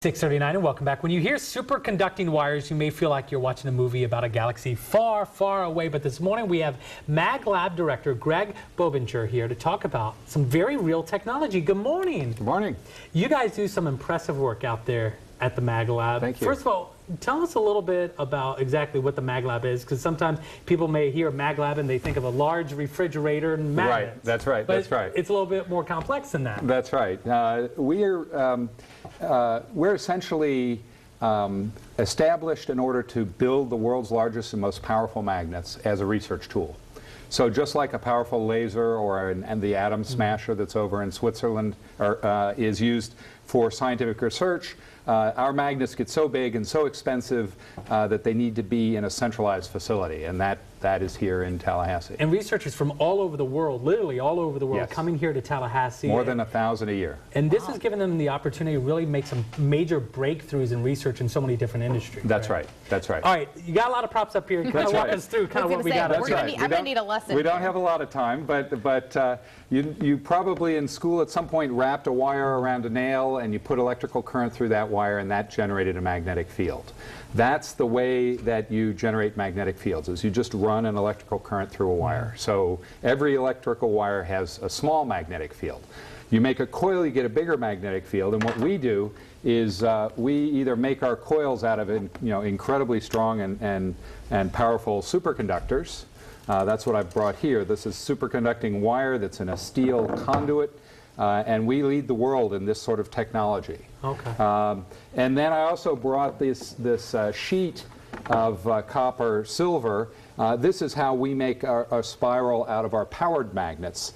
6:39 and welcome back. When you hear superconducting wires, you may feel like you're watching a movie about a galaxy far, far away. But this morning we have MagLab Director Greg Boebinger here to talk about some very real technology. Good morning. Good morning. You guys do some impressive work out there at the MagLab. Thank you. First of all, tell us a little bit about exactly what the MagLab is, because sometimes people may hear MagLab and they think of a large refrigerator and magnets. Right, that's right, But that's right. It's a little bit more complex than that. That's right. We're essentially established in order to build the world's largest and most powerful magnets as a research tool. So just like a powerful laser or the atom smasher that's over in Switzerland is used for scientific research, our magnets get so big and so expensive that they need to be in a centralized facility, and that is here in Tallahassee. And researchers from all over the world, literally all over the world, Yes. coming here to Tallahassee. More than 1,000 a year. And this has given them the opportunity to really make some major breakthroughs in research in so many different industries. That's right. That's right. All right, you got a lot of props up here. Kind of walk us through kind of what we got up That's here. right. I'm going to need a lesson. We don't have a lot of time, but you probably in school at some point wrapped a wire around a nail and you put electrical current through that wire and that generated a magnetic field. That's the way that you generate magnetic fields, is you just run an electrical current through a wire. So every electrical wire has a small magnetic field. You make a coil, you get a bigger magnetic field, and what we do is we either make our coils out of incredibly strong and powerful superconductors. That's what I've brought here. This is superconducting wire that's in a steel conduit, and we lead the world in this sort of technology. Okay. And then I also brought this sheet of copper silver. This is how we make our spiral out of our powered magnets.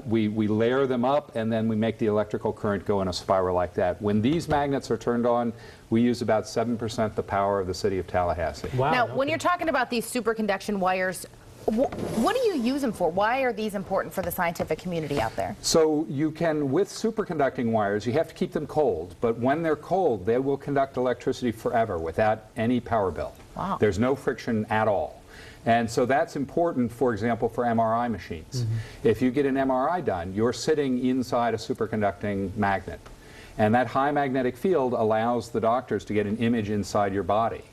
We layer them up and then we make the electrical current go in a spiral like that. When these magnets are turned on, we use about 7% the power of the city of Tallahassee. Wow. Now, when you're talking about these superconduction wires, what do you use them for? Why are these important for the scientific community out there? So you can, with superconducting wires, you have to keep them cold, but when they're cold, they will conduct electricity forever without any power bill. Wow. There's no friction at all. And so that's important, for example, for MRI machines. If you get an MRI done, you're sitting inside a superconducting magnet. And that high magnetic field allows the doctors to get an image inside your body.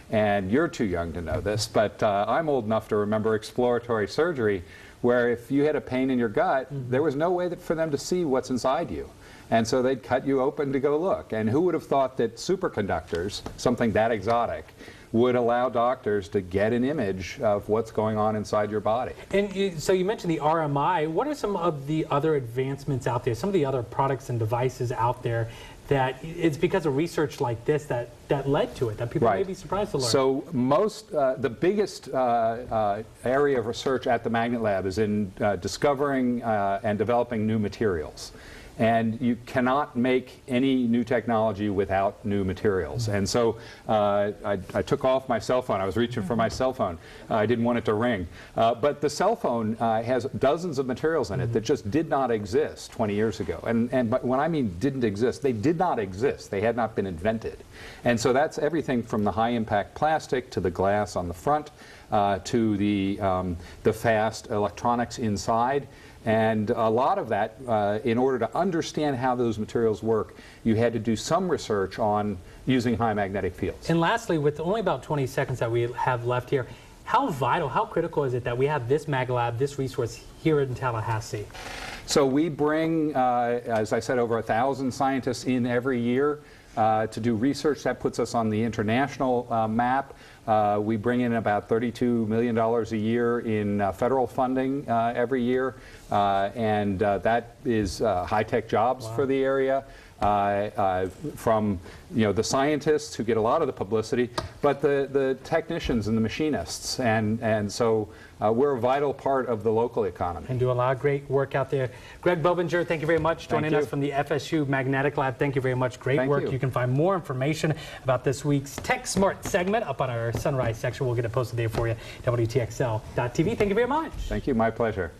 And you're too young to know this, but I'm old enough to remember exploratory surgery where if you had a pain in your gut, there was no way for them to see what's inside you. And so they'd cut you open to go look. And who would have thought that superconductors, something that exotic, would allow doctors to get an image of what's going on inside your body. And so you mentioned the RMI. What are some of the other advancements out there, some of the other products and devices out there that it's because of research like this that led to it, that people may be surprised to learn? So the biggest area of research at the Magnet Lab is in discovering and developing new materials. And you cannot make any new technology without new materials. And so I took off my cell phone. I was reaching for my cell phone. I didn't want it to ring. But the cell phone has dozens of materials in it that just did not exist 20 years ago. But when I mean didn't exist, they did not exist. They had not been invented. And so that's everything from the high-impact plastic to the glass on the front to the fast electronics inside. And a lot of that, in order to understand how those materials work, you had to do some research on using high magnetic fields. And lastly, with only about 20 seconds that we have left here, how vital, how critical is it that we have this MagLab, this resource here in Tallahassee? So we bring, as I said, over 1,000 scientists in every year to do research. That puts us on the international map. We bring in about $32 million a year in federal funding every year, and that is high-tech jobs for the area. From the scientists who get a lot of the publicity, but the technicians and the machinists, and so we're a vital part of the local economy. And do a lot of great work out there. Greg Boebinger, thank you very much joining us from the FSU Magnetic Lab. Thank you very much. Great work. You can find more information about this week's Tech Smart segment up on our Sunrise section. We'll get it posted there for you, WTXL.tv. Thank you very much. Thank you. My pleasure.